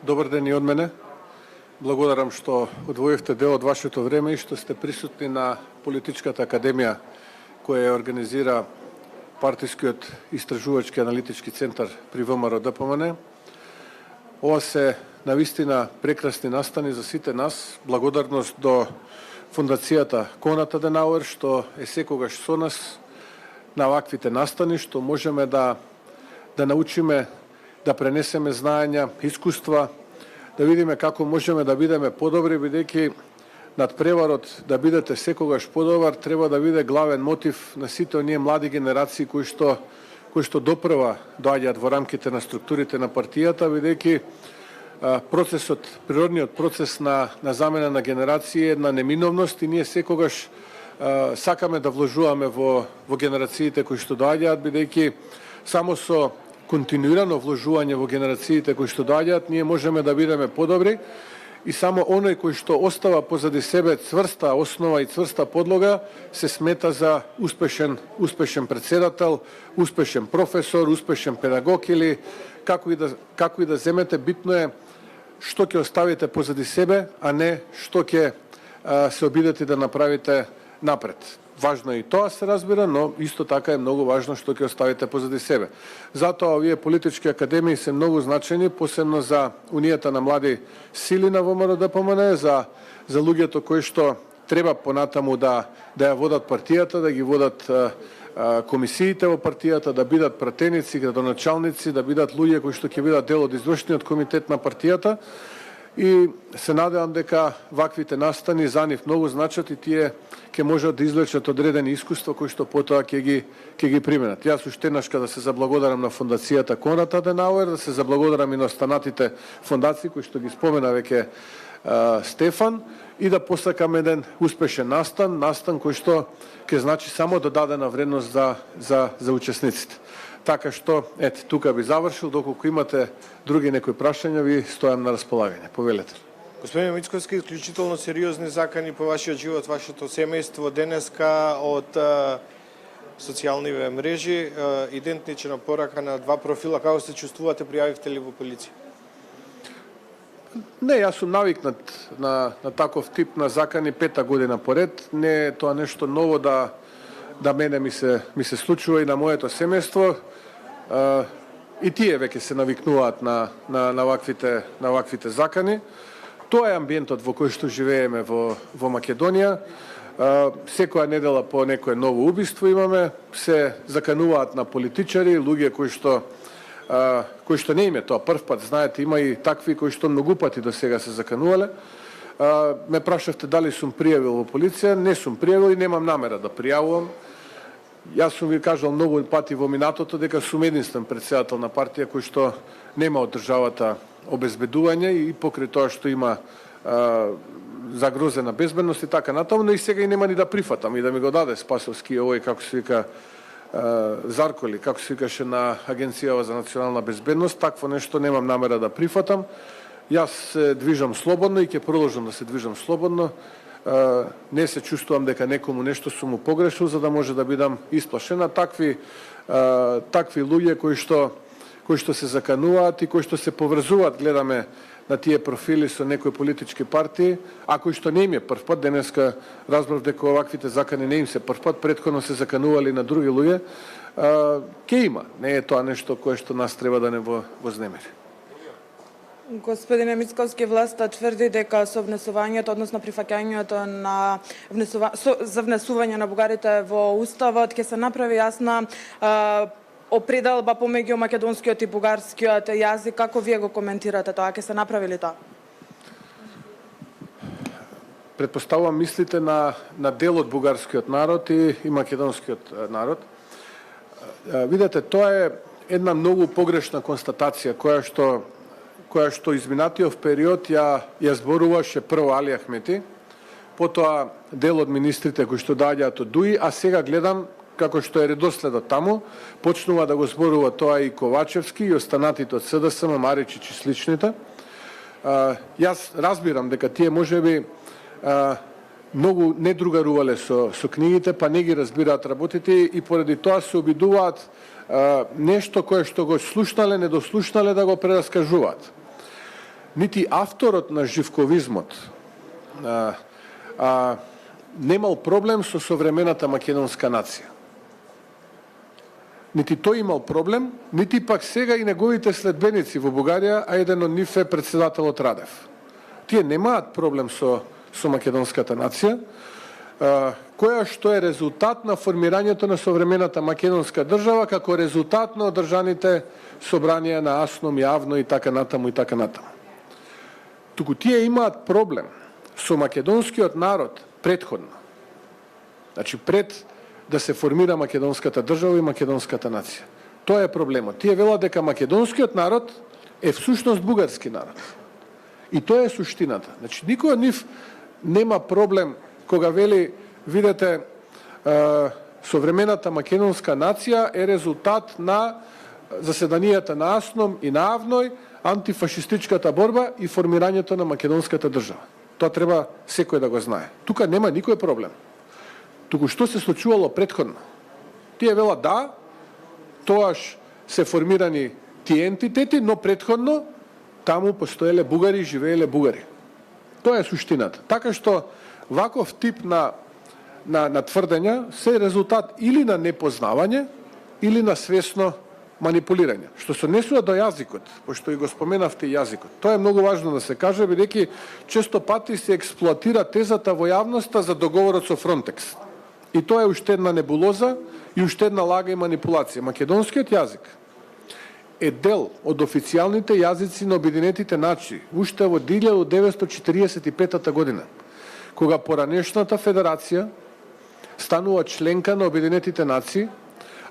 Добар ден и од мене. Благодарам што одвоивте дел од вашето време и што сте присутни на Политичката академија која ја организира партискиот истражувачки аналитички центар при ВМРО ДПМН. Ова се навистина прекрасни настани за сите нас. Благодарност до Фондацијата Конрад Аденауер што е секогаш со нас на ваквите настани, што можеме да научиме, да пренесеме знаења, искуства, да видиме како можеме да бидеме подобри, бидејќи надпреварот да бидете секогаш подобар треба да биде главен мотив на сите оние млади генерации кои што допрва доаѓаат во рамките на структурите на партијата, бидејќи природниот процес на замена на генерации е една неминовност и ние секогаш сакаме да вложуваме во генерациите кои што доаѓаат, бидејќи само со континуирано вложување во генерациите кои што доаѓаат, ние можеме да бидеме подобри и само оној кој што остава позади себе цврста основа и цврста подлога се смета за успешен председател, успешен професор, успешен педагог или како и да земете, битно е што ќе оставите позади себе, а не што ќе се обидете да направите напред. Важно е и тоа се разбира, но исто така е многу важно што ќе оставите позади себе. Затоа овие политички академии се многу значени, посебно за унијата на млади сили на ВМРО ДПМН, за луѓето кои што треба понатаму да ја водат партијата, да ги водат комисиите во партијата, да бидат пратеници, градоначалници, да бидат луѓе кои што ќе бидат дел од извршниот комитет на партијата. И се надевам дека ваквите настани за нив многу значат и тие ќе можат да извлечат одредени искуства кои што потоа ќе ги применат. Јас уште еднашка да се заблагодарам на Фондацијата Конрад Аденауер, да се заблагодарам и на останатите фондации кои што ги спомена веќе Стефан, и да посакам еден успешен настан кој што ќе значи само додадена вредност за учесниците. Така што, тука би завршил, доколку имате други некои прашања, ви стојам на располагање. Повелете. Господин Мицковски, исклучително сериозни закани по вашиот живот, вашето семејство денеска од социјалниве мрежи, идентична порака на два профила. Како се чувствувате, пријавивте ли во полиција? Не, јас сум навикнат на таков тип на закани 5-та година поред. Не е тоа нешто ново да мене ми се случува и на моето семејство. И тие веќе се навикнуваат на ваквите закани. Тоа е амбиентот во кој што живееме во Македонија. Секоја недела по некое ново убиство имаме, се закануваат на политичари, луѓе кои што не им е тоа прв пат. Знаете, има и такви кои што многу пати до сега се заканувале. Ме прашавте дали сум пријавил во полиција. Не сум пријавил и немам намера да пријавувам. Јас сум ви кажал многу пати во минатото дека сум единствен председател на партија кој што нема од државата обезбедување и покрај тоа што има загрозена безбедност и така натаму, но и сега и нема ни да прифатам и да ми го даде Спасовски овој, како се вика, Зарколи, како се викаше на Агенцијава за национална безбедност. Такво нешто немам намера да прифатам. Јас се движам слободно и ќе продолжам да се движам слободно. Не се чувствувам дека некому нешто сум му погрешил за да може да бидам исплашена. Такви луѓе кои што се закануваат и кои што се поврзуваат, гледаме на тие профили со некои политички партии, а кои што не им е прв пат. Денеска разбрав дека оваквите закани не им се прв пат, претходно се заканували на други луѓе. Ке има, не е тоа нешто кое што нас треба да не вознемери. Господине Мицковски, власта тврди дека со внесувањето, односно прифаќањето за внесување на бугарите во Уставот ќе се направи јасна определба помеѓу македонскиот и бугарскиот јазик. Како вие го коментирате тоа? Ќе се направи ли тоа? Предпоставувам мислите на дел од бугарскиот народ и македонскиот народ. Видете, тоа е една многу погрешна констатација која што изминатиот период ја зборуваше прво Али Ахмети, потоа дел од министрите кои што доаѓаат од ДУИ, а сега гледам како што е редоследот таму, почнува да го зборува тоа и Ковачевски и останатите од СДСМ, Маричич и сличните. Јас разбирам дека тие можеби многу не другарувале со книгите, па не ги разбираат работите и поради тоа се обидуваат нешто кое што го слушнале, недослушнале да го прераскажуваат. нити авторот на живковизмот немал проблем со современата македонска нација. Нити тој имал проблем, нити пак сега и неговите следбеници во Бугарија, а еден од нив е председателот Радев. Тие немаат проблем со македонската нација, која што е резултат на формирањето на современата македонска држава како резултат на одржаните собранија на АСНОМ, јавно и така натаму и така натаму. Туку тие имаат проблем со македонскиот народ претходно. Значи пред да се формира македонската држава и македонската нација. Тоа е проблемот. Тие велат дека македонскиот народ е всушност бугарски народ. И тоа е суштината. Значи никој од нив нема проблем кога вели, видете, современата македонска нација е резултат на заседанијата на АСНОМ и на АВНОЙ, антифашистичката борба и формирањето на македонската држава. Тоа треба секој да го знае. Тука нема никој проблем. Туку што се случувало претходно? Тие велат да, тоаш се формирани тие ентитети, но претходно таму постоеле бугари, живееле бугари. Тоа е суштината. Така што ваков тип на тврдења се резултат или на непознавање, или на свесно манипулирање. Што се однесува до јазикот, пошто и го споменавте јазикот. Тоа е многу важно да се каже, бидејќи често пати се експлоатира тезата во јавноста за договорот со Фронтекс. И тоа е уште една небулоза и уште една лага и манипулација. Македонскиот јазик е дел од официјалните јазици на Обединетите нации уште во 1945 година, кога поранешната федерација станува членка на Обединетите нации,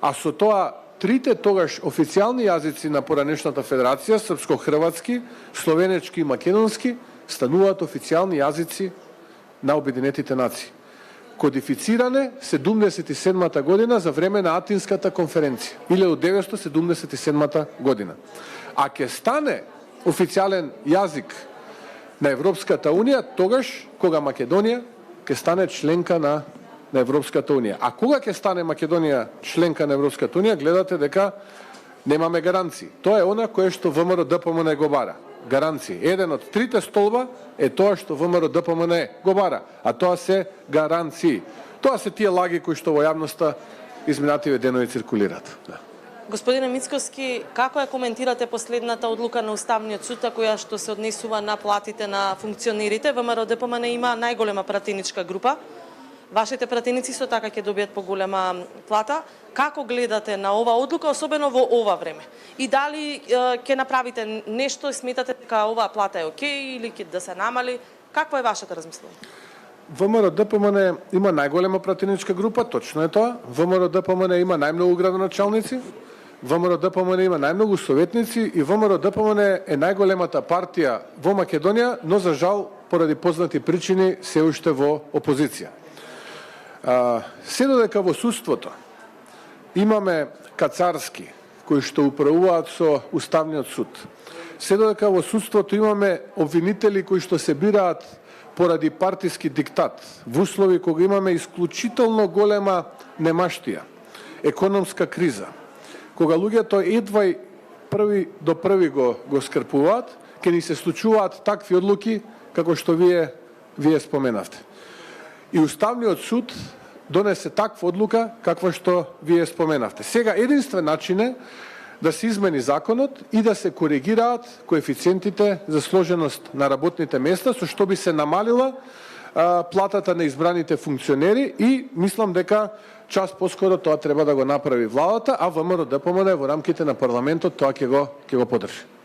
а со тоа трите тогаш официјални јазици на поранешната федерација, српско-хрватски, словенечки и македонски, стануваат официјални јазици на Обединетите нации. Кодифициране 77 година за време на Атинската конференција, 1977 година. А ќе стане официјален јазик на Европската Унија тогаш кога Македонија ќе стане членка на Европската Унија. А кога ќе стане Македонија членка на Европската Унија, гледате дека немаме гаранции. Тоа е она кое што ВМРО-ДПМН го бара. Гаранции. Еден од трите столба е тоа што ВМРО-ДПМН го бара, а тоа се гаранции. Тоа се тие лаги кои што во јавноста изминативе денови циркулираат. Да. Господине Мицкоски, како ја коментирате последната одлука на Уставниот суд, која што се однесува на платите на функционерите? ВМРО-ДПМН има најголема пратеничка група. Вашите пратеници со така ќе добијат поголема плата. Како гледате на ова одлука, особено во ова време? И дали ќе направите нешто и сметате дека оваа плата е окей или ќе да се намали? Какво е вашето размислување? ВМРО-ДПМН има најголема пратеничка група, точно е тоа. ВМРО-ДПМН има најмногу градоначалници, ВМРО-ДПМН има најмногу советници и ВМРО-ДПМН е најголемата партија во Македонија, но за жал, поради познати причини, се уште во опозиција. Се додека во судството имаме кацарски, кои што управуваат со Уставниот суд. Се додека во судството имаме обвинители кои што се бираат поради партиски диктат, во услови кога имаме исклучително голема немаштија, економска криза, кога луѓето едва први до први го скрпуваат, ќе ни се случуваат такви одлуки како што вие споменавте. И Уставниот суд донесе таква одлука каква што вие споменавте. Сега единствен начин е да се измени законот и да се коригираат коефициентите за сложеност на работните места, со што би се намалила платата на избраните функционери и мислам дека час поскоро тоа треба да го направи владата, а ВМРО-ДПМН во рамките на парламентот тоа ќе го поддржи.